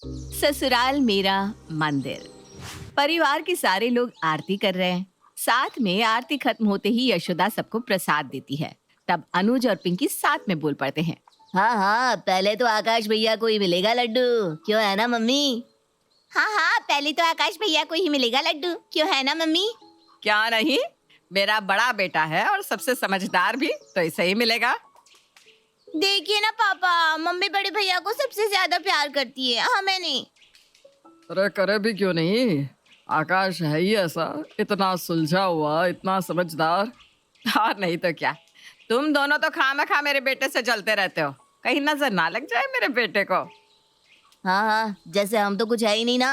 ससुराल मेरा मंदिर। परिवार के सारे लोग आरती कर रहे हैं। साथ में आरती खत्म होते ही यशोदा सबको प्रसाद देती है। तब अनुज और पिंकी साथ में बोल पड़ते हैं। हाँ हाँ, पहले तो आकाश भैया को ही मिलेगा लड्डू, क्यों है ना मम्मी? हाँ हाँ, पहले तो आकाश भैया को ही मिलेगा लड्डू, क्यों है ना मम्मी? क्या नहीं, मेरा बड़ा बेटा है और सबसे समझदार भी, तो इसे ही मिलेगा। देखिए ना पापा, मम्मी बड़े भैया को सबसे ज्यादा प्यार करती है, हमें नहीं। अरे करे भी क्यों नहीं, आकाश है ही ऐसा, इतना सुलझा हुआ, इतना समझदार। और नहीं तो क्या, तुम दोनों तो खामखा मेरे बेटे से जलते रहते हो। कहीं नजर ना लग जाए मेरे बेटे को। हाँ हाँ, जैसे हम तो कुछ है ही नहीं ना।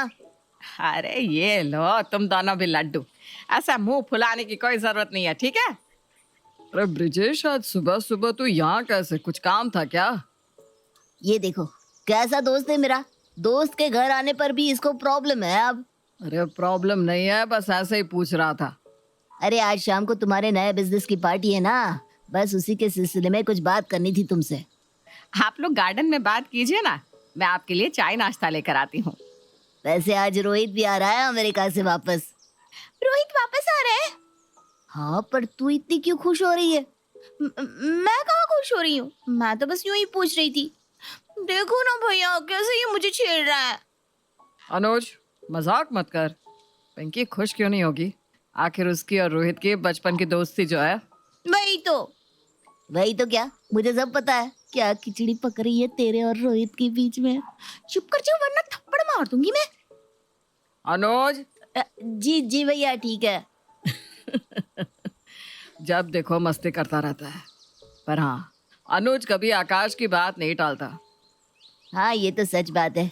अरे ये लो तुम दोनों भी लड्डू। ऐसा मुंह फुलाने की कोई जरूरत नहीं है, ठीक है? अरे ब्रिजेश, आज सुबह सुबह तू यहाँ कैसे, कुछ काम था क्या? ये देखो कैसा दोस्त है मेरा, दोस्त के घर आने पर भी इसको प्रॉब्लम है अब। अरे प्रॉब्लम नहीं है, बस ऐसे ही पूछ रहा था। अरे आज शाम को तुम्हारे नए बिजनेस की पार्टी है ना, बस उसी के सिलसिले में कुछ बात करनी थी तुमसे। आप लोग गार्डन में बात कीजिए ना, मैं आपके लिए चाय नाश्ता लेकर आती हूँ। वैसे आज रोहित भी आ रहा है अमेरिका से वापस। रोहित वापस आ रहा है? हाँ, पर तू इतनी क्यों खुश हो रही है? मैं कहाँ खुश हो रही हूँ, मैं तो बस यूं ही पूछ रही थी। देखो ना भैया, कैसे ये मुझे छेड़ रहा है। अनुज, मजाक मत कर। पिंकी खुश क्यों नहीं होगी? आखिर उसकी और रोहित की बचपन की दोस्ती जो है। वही तो क्या, मुझे सब पता है। क्या खिचड़ी पक रही है तेरे और रोहित के बीच में? चुप कर जाओ वरना थप्पड़ मार दूंगी मैं। अनुज, जी जी भैया, ठीक है। जब देखो मस्ती करता रहता है। पर हाँ, अनुज कभी आकाश की बात नहीं टालता। हाँ, ये तो सच बात है।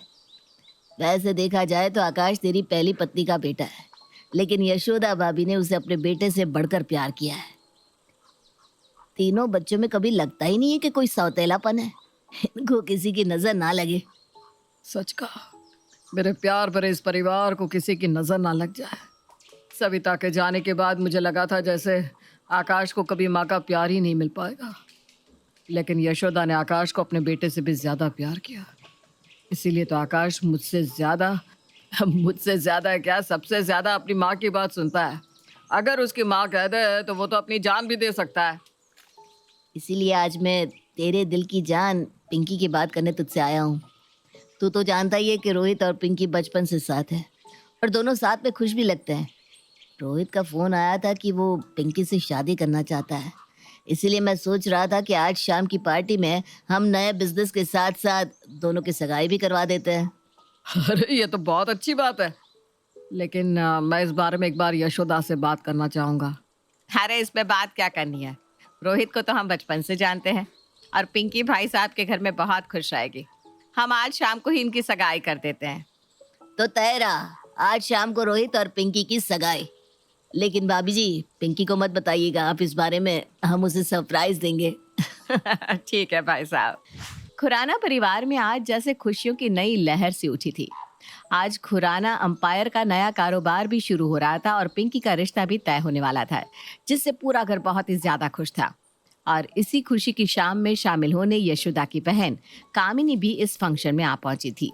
वैसे देखा जाए तो आकाश तेरी पहली पत्नी का बेटा है, लेकिन यशोदा भाभी ने उसे अपने बेटे से बढ़कर प्यार किया है। तीनों बच्चों में कभी लगता ही नहीं है कि कोई सौतेलापन है। इनको किसी की नजर ना लगे। सच कहा, मेरे प्यार भरे इस परिवार को किसी की नजर ना लग जाए। सविता के जाने के बाद मुझे लगा था जैसे आकाश को कभी माँ का प्यार ही नहीं मिल पाएगा, लेकिन यशोदा ने आकाश को अपने बेटे से भी ज्यादा प्यार किया। इसीलिए तो आकाश मुझसे ज्यादा क्या, सबसे ज्यादा अपनी माँ की बात सुनता है। अगर उसकी माँ कह दे तो वो तो अपनी जान भी दे सकता है। इसीलिए आज मैं तेरे दिल की जान पिंकी की बात करने तुझसे आया हूँ। तू तो जानता ही है कि रोहित और पिंकी बचपन से साथ है और दोनों साथ में खुश भी लगते हैं। रोहित का फोन आया था कि वो पिंकी से शादी करना चाहता है, इसीलिए मैं सोच रहा था कि आज शाम की पार्टी में हम नए बिजनेस के साथ साथ दोनों की सगाई भी करवा देते हैं। अरे ये तो बहुत अच्छी बात है, लेकिन मैं इस बारे में एक बार यशोदा से बात करना चाहूँगा। अरे इसमें बात क्या करनी है, रोहित को तो हम बचपन से जानते हैं और पिंकी भाई साहब के घर में बहुत खुश रहेगी। हम आज शाम को ही इनकी सगाई कर देते हैं। तो तय रहा, आज शाम को रोहित और पिंकी की सगाई। लेकिन भाभी जी, पिंकी को मत बताइएगा आप इस बारे में, हम उसे सरप्राइज देंगे। ठीक है भाई साहब। खुराना परिवार में आज जैसे खुशियों की नई लहर सी उठी थी। आज खुराना अंपायर का नया कारोबार भी शुरू हो रहा था और पिंकी का रिश्ता भी तय होने वाला था, जिससे पूरा घर बहुत ही ज्यादा खुश था। और इसी खुशी की शाम में शामिल होने यशोदा की बहन कामिनी भी इस फंक्शन में आ पहुंची थी।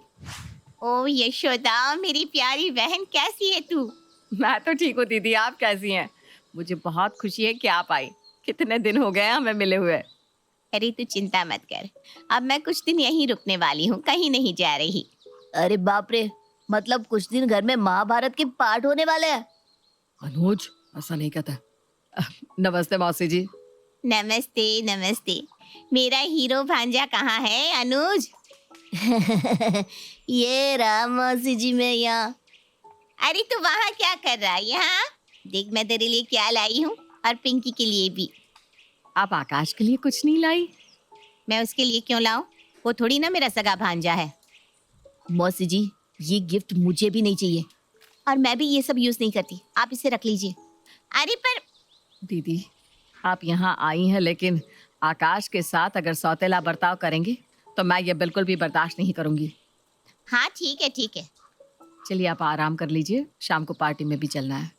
ओ यशोदा, मेरी प्यारी बहन, कैसी है तू? मैं तो ठीक हूँ दीदी, आप कैसी हैं? मुझे बहुत खुशी है कि आप आई। कितने दिन हो गए हमें मिले हुए। अरे तू चिंता मत कर, अब मैं कुछ दिन यहीं रुकने वाली हूँ, कहीं नहीं जा रही। अरे बाप रे, मतलब कुछ दिन घर में महाभारत के पाठ होने वाले हैं? अनुज, ऐसा नहीं कहता। नमस्ते मौसी जी। नमस्ते नमस्ते। मेरा हीरो भांजा कहाँ है अनुज? ये रहा मौसी जी, मैं यहाँ। अरे तू वहाँ क्या कर रहा है? यहाँ देख, मैं तेरे लिए क्या लाई हूँ, और पिंकी के लिए भी। आप आकाश के लिए कुछ नहीं लाई? मैं उसके लिए क्यों लाऊं? वो थोड़ी ना मेरा सगा भांजा है। मौसी जी, ये गिफ्ट मुझे भी नहीं चाहिए। और मैं भी ये सब यूज नहीं करती, आप इसे रख लीजिए। अरे पर दीदी, आप यहाँ आई हैं, लेकिन आकाश के साथ अगर सौतेला बर्ताव करेंगे तो मैं ये बिल्कुल भी बर्दाश्त नहीं करूँगी। हाँ ठीक है ठीक है। चलिए आप आराम कर लीजिए, शाम को पार्टी में भी चलना है।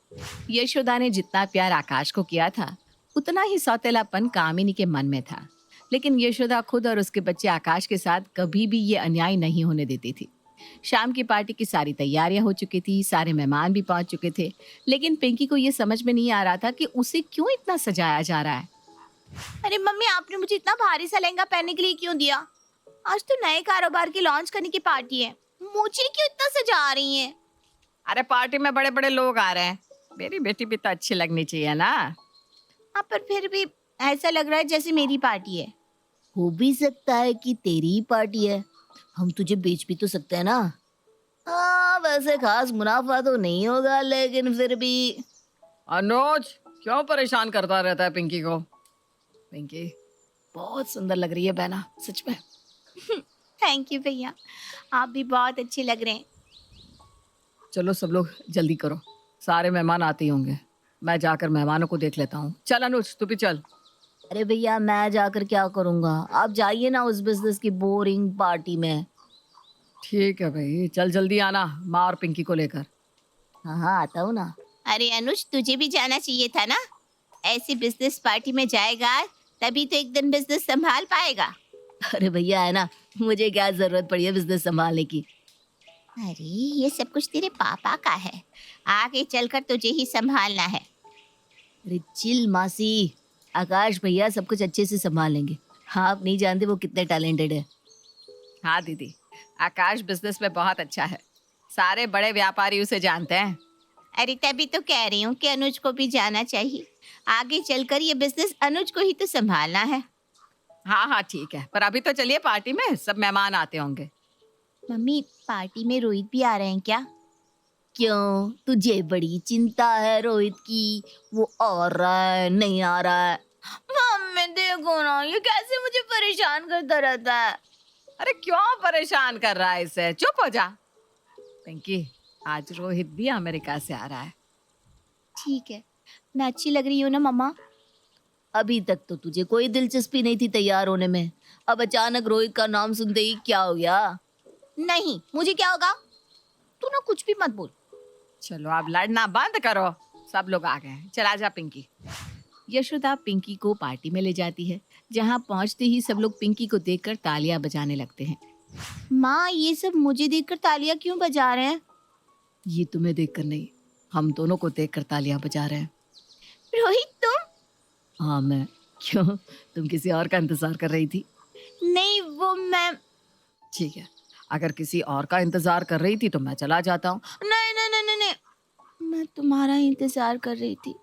यशोदा ने जितना प्यार आकाश को किया था, उतना ही सौतेलापन कामिनी के मन में था। लेकिन यशोदा खुद और उसके बच्चे आकाश के साथ कभी भी ये अन्याय नहीं होने देती थी। शाम की पार्टी की सारी तैयारियां हो चुकी थी, सारे मेहमान भी पहुंच चुके थे, लेकिन पिंकी को ये समझ में नहीं आ रहा था कि उसे क्यों इतना सजाया जा रहा है। अरे मम्मी, आपने मुझे इतना भारी सा लहंगा पहनने के लिए क्यों दिया? आज तो नए कारोबार की लॉन्च करने की पार्टी है, मुझे क्यों इतना सजा रही हैं? अरे पार्टी में बड़े बड़े लोग आ रहे हैं, मेरी बेटी भी तो अच्छी लगनी चाहिए ना। हाँ, पर फिर भी ऐसा लग रहा है जैसे मेरी पार्टी है। हो भी सकता है कि तेरी ही पार्टी है, हम तुझे बेच भी तो सकते हैं ना। हाँ, वैसे खास मुनाफा तो नहीं होगा, लेकिन फिर भी। अनुज क्यों परेशान करता रहता है पिंकी को? पिंकी बहुत सुंदर लग रही है बहना, सच में। थैंक यू भैया, आप भी बहुत अच्छे लग रहे हैं। चलो सब लोग जल्दी करो, सारे मेहमान आते ही होंगे। मैं जाकर मेहमानों को देख लेता हूँ। चल अनुज तू भी चल। अरे भैया, मैं जाकर क्या करूंगा? आप जाइए ना उस बिजनेस की बोरिंग पार्टी में। ठीक है भाई, चल जल्दी आना माँ और पिंकी को लेकर। हाँ हाँ, आता हूँ ना। अरे अनुज, तुझे भी जाना चाहिए था ना। ऐसी बिजनेस पार्टी में जाएगा तभी तो एक दिन बिजनेस संभाल पाएगा। अरे भैया, है ना, मुझे क्या जरूरत पड़ी है बिजनेस संभालने की? अरे ये सब कुछ तेरे पापा का है, आगे चलकर तुझे ही संभालना है। अरे चिल मासी, आकाश भैया सब कुछ अच्छे से संभाल लेंगे। हाँ, आप नहीं जानते वो कितने टैलेंटेड है। हाँ दीदी, आकाश बिजनेस में बहुत अच्छा है, सारे बड़े व्यापारी उसे जानते हैं। अरे तभी तो कह रही हूँ कि अनुज को भी जाना चाहिए, आगे चलकर ये बिजनेस अनुज को ही तो संभालना है। हाँ हाँ ठीक है, पर अभी तो चलिए, पार्टी में सब मेहमान आते होंगे। मम्मी, पार्टी में रोहित भी आ रहे हैं क्या? क्यों, तुझे बड़ी चिंता है रोहित की? वो आ रहा है, नहीं आ रहा है? मम्मी देखो ना, ये कैसे मुझे परेशान करता रहता है। अरे क्यों परेशान कर रहा है इसे, चुप हो जा। पिंकी, आज रोहित भी अमेरिका से आ रहा है। ठीक है, मैं अच्छी लग रही हूँ ना मम्मा? अभी तक तो तुझे कोई दिलचस्पी नहीं थी तैयार होने में, अब अचानक रोहित का नाम सुनते ही क्या हो गया? नहीं, मुझे क्या होगा? तू ना कुछ भी मत बोल। चलो अब लड़ना बंद करो, सब लोग आ गए हैं, चला जा पिंकी। यशोदा पिंकी को पार्टी में ले जाती है, जहाँ पहुँचते ही सब लोग पिंकी को देखकर तालियां बजाने लगते हैं। माँ, ये सब मुझे देखकर तालियां क्यों बजा रहे हैं? ये तुम्हें देखकर नहीं, हम दोनों को देखकर तालियां बजा रहे हैं। रोहित तुम? हाँ मैं। क्यों, तुम किसी और का इंतजार कर रही थी? नहीं, वो मैं। ठीक है, अगर किसी और का इंतजार कर रही थी तो मैं चला जाता हूँ। नहीं नहीं नहीं नहीं नहीं, मैं तुम्हारा इंतजार कर रही थी।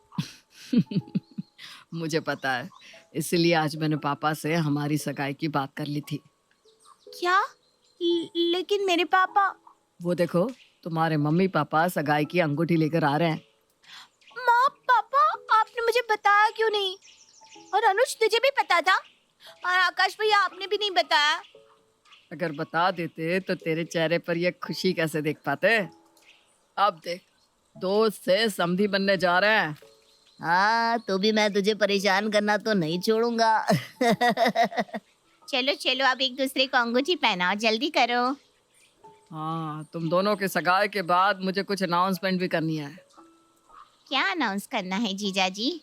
मुझे पता है, इसलिए आज मैंने पापा से हमारी सगाई की बात कर ली थी। क्या? लेकिन मेरे पापा। वो देखो, तुम्हारे मम्मी पापा सगाई की अंगूठी लेकर आ रहे हैं। माँ, पापा, आपने मुझे बताया क्यों नहीं? और अनुज, तुझे भी पता था? और आकाश भैया, आपने भी नहीं बताया? अगर बता देते तो तेरे चेहरे पर ये खुशी कैसे देख पाते? अब देख, दोस्त से समधी बनने जा रहे हैं। हाँ, तो भी मैं तुझे परेशान करना तो नहीं छोड़ूंगा। चलो चलो, अब एक दूसरे को अंगूठी पहनाओ, जल्दी करो। हाँ, तुम दोनों के सगाई के बाद मुझे कुछ अनाउंसमेंट भी करनी है। क्या अनाउंस करना है जीजा जी?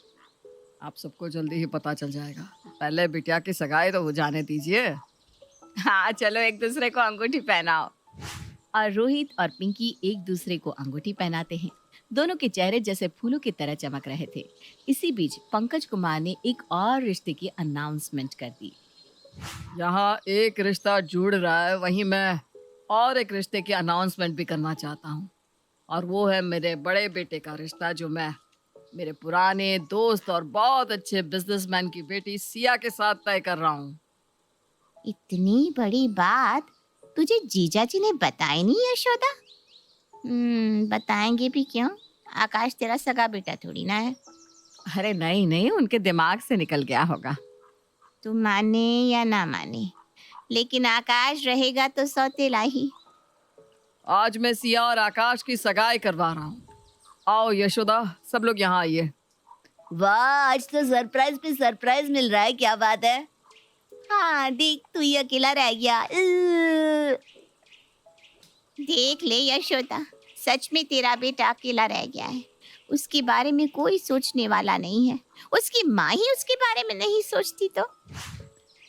आप सबको जल्दी ही पता चल जाएगा, पहले बिटिया की सगाई तो हो जाने दीजिए। हाँ चलो, एक दूसरे को अंगूठी पहनाओ। और रोहित और पिंकी एक दूसरे को अंगूठी पहनाते हैं। दोनों के चेहरे जैसे फूलों की तरह चमक रहे थे। इसी बीच पंकज कुमार ने एक और रिश्ते की अनाउंसमेंट कर दी। यहाँ एक रिश्ता जुड़ रहा है, वहीं मैं और एक रिश्ते की अनाउंसमेंट भी करना चाहता हूँ, और वो है मेरे बड़े बेटे का रिश्ता, जो मैं मेरे पुराने दोस्त और बहुत अच्छे बिजनेसमैन की बेटी सिया के साथ तय कर रहा हूँ। इतनी बड़ी बात तुझे जीजा जी ने बताई नहीं यशोदा? बताएंगे भी क्यों? आकाश तेरा सगा बेटा थोड़ी ना है। अरे नहीं नहीं, उनके दिमाग से निकल गया होगा। तू माने या ना माने, लेकिन आकाश रहेगा तो सौतेला ही। आज मैं सिया और आकाश की सगाई करवा रहा हूँ। आओ यशोदा, सब लोग यहाँ आइए। वाह, आज तो सरप्राइज पे सरप्राइज मिल रहा है, क्या बात है? हाँ देख, तू ही अकेला रह गया। देख ले यशोदा, सच में तेरा बेटा अकेला रह गया है। उसके बारे में कोई सोचने वाला नहीं है। उसकी माँ ही उसके बारे में नहीं सोचती तो।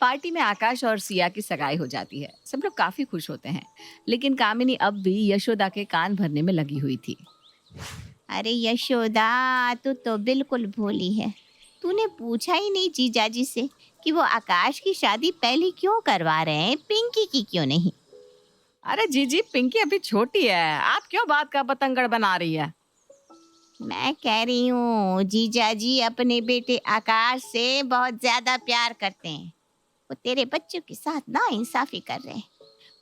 पार्टी में आकाश और सिया की सगाई हो जाती है। सब लोग काफी खुश होते हैं, लेकिन कामिनी अब भी यशोदा के कान भरने में लगी हुई थी। अरे यशोदा, तू तो बिल्कुल भोली है। तूने पूछा ही नहीं जीजाजी से कि वो आकाश की शादी पहले क्यों करवा रहे हैं, पिंकी की क्यों नहीं? अरे जीजी, पिंकी अभी छोटी है, आप क्यों बात का पतंगड़ बना रही है? मैं कह रही हूँ जीजाजी अपने बेटे आकाश से बहुत ज्यादा प्यार करते हैं। वो तेरे बच्चों के साथ ना इंसाफी कर रहे हैं।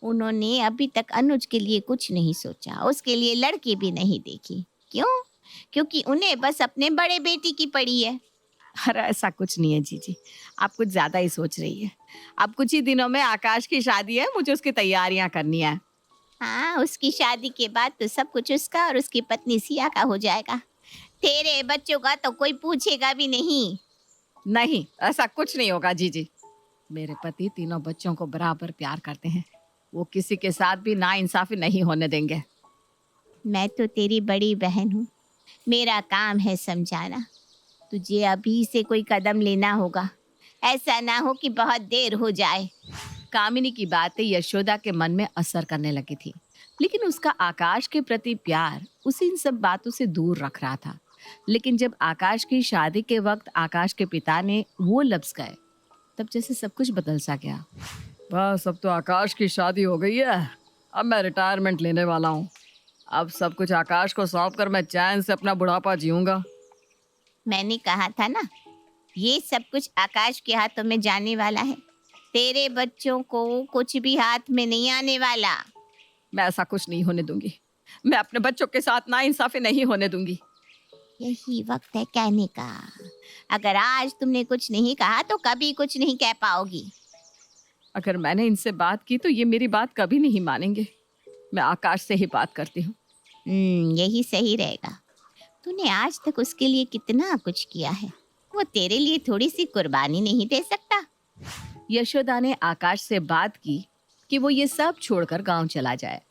उन्होंने अभी तक अनुज के लिए कुछ नहीं सोचा, उसके लिए लड़की भी नहीं देखी। क्यों? क्योंकि उन्हें बस अपने बड़े बेटी की पड़ी है। अरे ऐसा कुछ नहीं है जीजी, आप कुछ ज्यादा ही सोच रही है। अब कुछ ही दिनों में आकाश की शादी है, मुझे उसकी तैयारियां करनी है। हाँ, उसकी शादी के बाद तो सब कुछ उसका और उसकी पत्नी सिया का हो जाएगा। तेरे बच्चों का तो कोई पूछेगा भी नहीं। नहीं, ऐसा कुछ नहीं होगा जीजी। मेरे पति तीनों बच्चों को बराबर प्यार करते हैं, वो किसी के साथ भी नाइंसाफी नहीं होने देंगे। मैं तो तेरी बड़ी बहन हूँ, मेरा काम है समझाना। तुझे अभी से कोई कदम लेना होगा, ऐसा ना हो कि बहुत देर हो जाए। कामिनी की बातें यशोदा के मन में असर करने लगी थी, लेकिन उसका आकाश के प्रति प्यार उसे इन सब बातों से दूर रख रहा था। लेकिन जब आकाश की शादी के वक्त आकाश के पिता ने वो लफ्ज कहे, तब जैसे सब कुछ बदल सा गया। बस अब तो आकाश की शादी हो गई है, अब मैं रिटायरमेंट लेने वाला हूँ। अब सब कुछ आकाश को सौंप कर मैं चैन से अपना बुढ़ापा जीऊंगा। मैंने कहा था ना, ये सब कुछ आकाश के हाथों में जाने वाला है। तेरे बच्चों को कुछ भी हाथ में नहीं आने वाला। मैं ऐसा कुछ नहीं होने दूंगी, मैं अपने बच्चों के साथ नाइंसाफी नहीं होने दूंगी। यही वक्त है कहने का। अगर आज तुमने कुछ नहीं कहा तो कभी कुछ नहीं कह पाओगी। अगर मैंने इनसे बात की तो ये मेरी बात कभी नहीं मानेंगे। मैं आकाश से ही बात करती हूँ। यही सही रहेगा। तूने आज तक उसके लिए कितना कुछ किया है, वो तेरे लिए थोड़ी सी कुर्बानी नहीं दे सकता? यशोदा ने आकाश से बात की कि वो ये सब छोड़कर गांव चला जाए,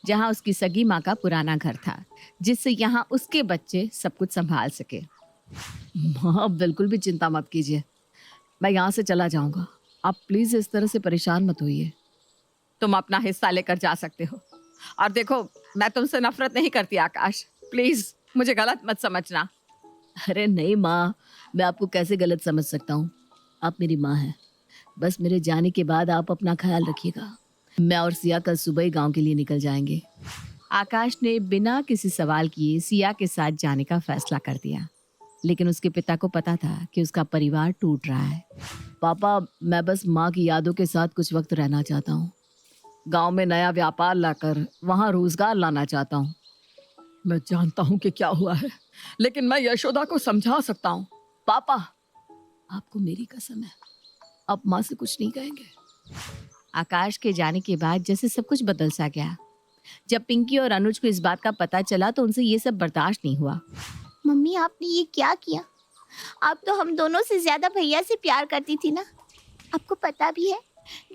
जहां उसकी सगी माँ का पुराना घर था, जिससे यहाँ उसके बच्चे सब कुछ संभाल सके। माँ बिल्कुल भी चिंता मत कीजिए, मैं यहाँ से चला जाऊंगा। आप प्लीज इस तरह से परेशान मत होइए। तुम अपना हिस्सा लेकर जा सकते हो। और देखो, मैं तुमसे नफरत नहीं करती आकाश, प्लीज मुझे गलत मत समझना। अरे नहीं माँ, मैं आपको कैसे गलत समझ सकता हूँ? आप मेरी माँ हैं। बस मेरे जाने के बाद आप अपना ख्याल रखिएगा। मैं और सिया कल सुबह ही गांव के लिए निकल जाएंगे। आकाश ने बिना किसी सवाल किए सिया के साथ जाने का फैसला कर दिया, लेकिन उसके पिता को पता था कि उसका परिवार टूट रहा है। पापा, मैं बस माँ की यादों के साथ कुछ वक्त रहना चाहता हूँ। गांव में नया व्यापार लाकर वहां रोजगार लाना चाहता हूँ। मैं जानता हूँ कि क्या हुआ है, लेकिन मैं यशोदा को समझा सकता हूँ। पापा, आपको मेरी कसम है, आप माँ से कुछ नहीं कहेंगे। आकाश के जाने के बाद जैसे सब कुछ बदल सा गया। जब पिंकी और अनुज को इस बात का पता चला तो उनसे ये सब बर्दाश्त नहीं हुआ। मम्मी, आपने ये क्या किया? आप तो हम दोनों से ज्यादा भैया से प्यार करती थी ना। आपको पता भी है,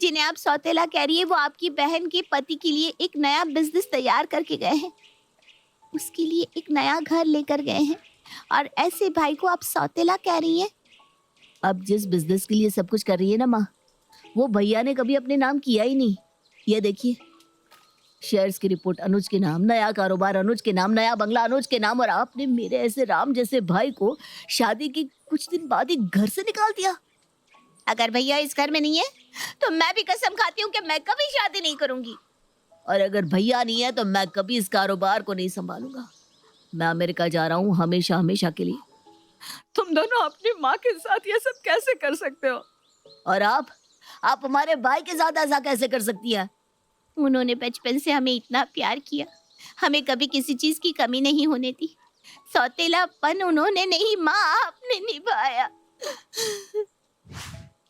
जिन्हें आप सौतेला कह रही है वो आपकी बहन के पति के लिए एक नया बिजनेस तैयार करके गए हैं। उसके लिए एक नया घर लेकर गए हैं, और ऐसे भाई को आप सौतेला कह रही हैं? अब जिस बिजनेस के लिए सब कुछ कर रही है ना माँ, वो भैया ने कभी अपने नाम किया ही नहीं। ये देखिए, शेयर्स की रिपोर्ट अनुज के नाम, नया कारोबार अनुज के नाम, नया बंगला अनुज के नाम, और आपने मेरे ऐसे राम जैसे भाई को शादी के कुछ दिन बाद ही घर से निकाल दिया। अगर भैया इस घर में नहीं है तो मैं भी कसम खाती हूँ कि मैं कभी शादी नहीं करूंगी। और अगर भैया नहीं है तो मैं कभी इस कारोबार को नहीं संभालूंगा। मैं अमेरिका जा रहा हूँ हमेशा हमेशा के लिए। तुम दोनों अपनी माँ के साथ ये सब कैसे कर सकते हो? और आप हमारे भाई के साथ ऐसा कैसे कर सकती है? उन्होंने बचपन से हमें इतना प्यार किया, हमें कभी किसी चीज की कमी नहीं होने दी। सौतेलापन उन्होंने नहीं, माँ आपने निभाया।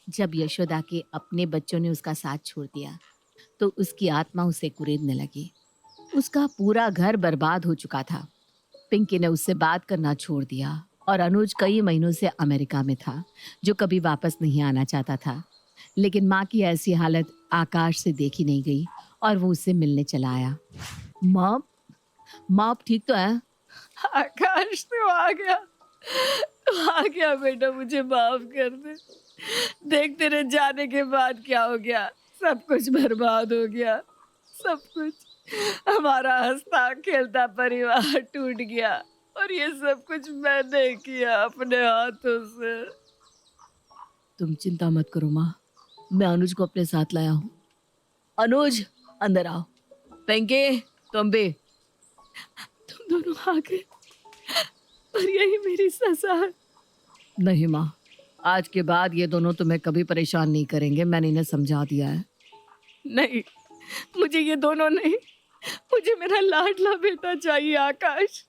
जब यशोदा के अपने बच्चों ने उसका साथ छोड़ दिया तो उसकी आत्मा उसे कुरेदने लगी। उसका पूरा घर बर्बाद हो चुका था। पिंकी ने उससे बात करना छोड़ दिया और अनुज कई महीनों से अमेरिका में था, जो कभी वापस नहीं आना चाहता था। लेकिन माँ की ऐसी हालत आकाश से देखी नहीं गई और वो उससे मिलने चला आया। माँ, आप ठीक तो हैं? आकाश तो आ गया बेटा, मुझे माफ कर दे। देख तेरे जाने के बाद क्या हो गया, सब कुछ बर्बाद हो गया, सब कुछ। हमारा हंसता खेलता परिवार टूट गया और ये सब कुछ मैंने किया अपने हाथों से। तुम चिंता मत करो माँ, मैं अनुज को अपने साथ लाया हूँ। अनुज अंदर आओ। पिंकी तुम भी। तुम दोनों आ गए, पर यही मेरी सजा है। नहीं माँ, आज के बाद ये दोनों तुम्हें कभी परेशान नहीं करेंगे, मैंने इन्हें समझा दिया है। नहीं, मुझे ये दोनों नहीं, मुझे मेरा लाडला बेटा चाहिए आकाश।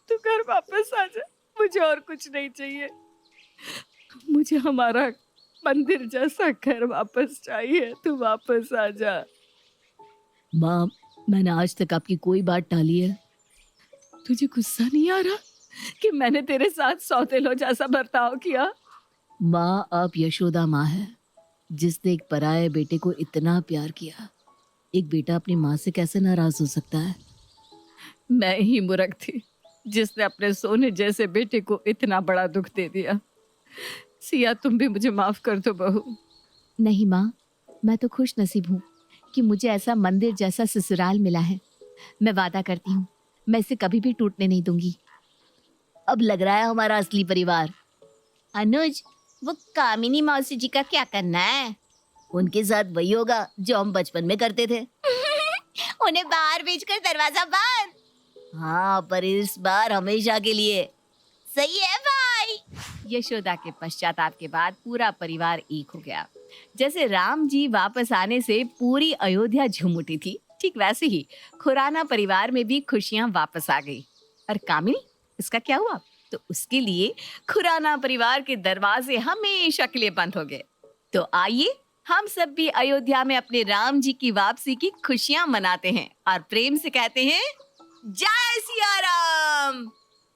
तू घर वापस आ जा, मुझे और कुछ नहीं चाहिए। मुझे हमारा मंदिर जैसा घर वापस चाहिए, तू वापस आ जा। माँ, मैंने आज तक आपकी कोई बात टाली है। तुझे गुस्सा नहीं आ रहा कि मैंने तेरे साथ सौतेलों जैसा बर्ताव किया? माँ, आप यशोदा माँ है, जिसने एक पराये बेटे को इतना प्यार किया। एक बेटा अपनी माँ से कैसे नाराज हो सकता है? मैं ही मूर्ख थी जिसने अपने सोने जैसे बेटे को इतना बड़ा दुख दे दिया। सिया, तुम भी मुझे माफ कर दो बहू। नहीं माँ, मैं तो खुश नसीब हूँ कि मुझे ऐसा मंदिर जैसा ससुराल मिला है। मैं वादा करती हूँ, मैं इसे कभी भी टूटने नहीं दूंगी। अब लग रहा है हमारा असली परिवार। अनुज, वो कामिनी मौसी जी का क्या करना है? उनके साथ वही होगा जो हम बचपन में करते थे। उन्हें बाहर भेजकर दरवाजा बंद। हाँ, पर इस बार हमेशा के लिए। सही है भाई। यशोदा के पश्चाताप के बाद पूरा परिवार एक हो गया। जैसे राम जी वापस आने से पूरी अयोध्या झूम उठी थी, ठीक वैसे ही खुराना परिवार में भी खुशियां वापस आ गई। और कामिनी, इसका क्या हुआ? तो उसके लिए खुराना परिवार के दरवाजे हमेशा के लिए बंद हो गए। तो आइए हम सब भी अयोध्या में अपने राम जी की वापसी की खुशियां मनाते हैं और प्रेम से कहते हैं जय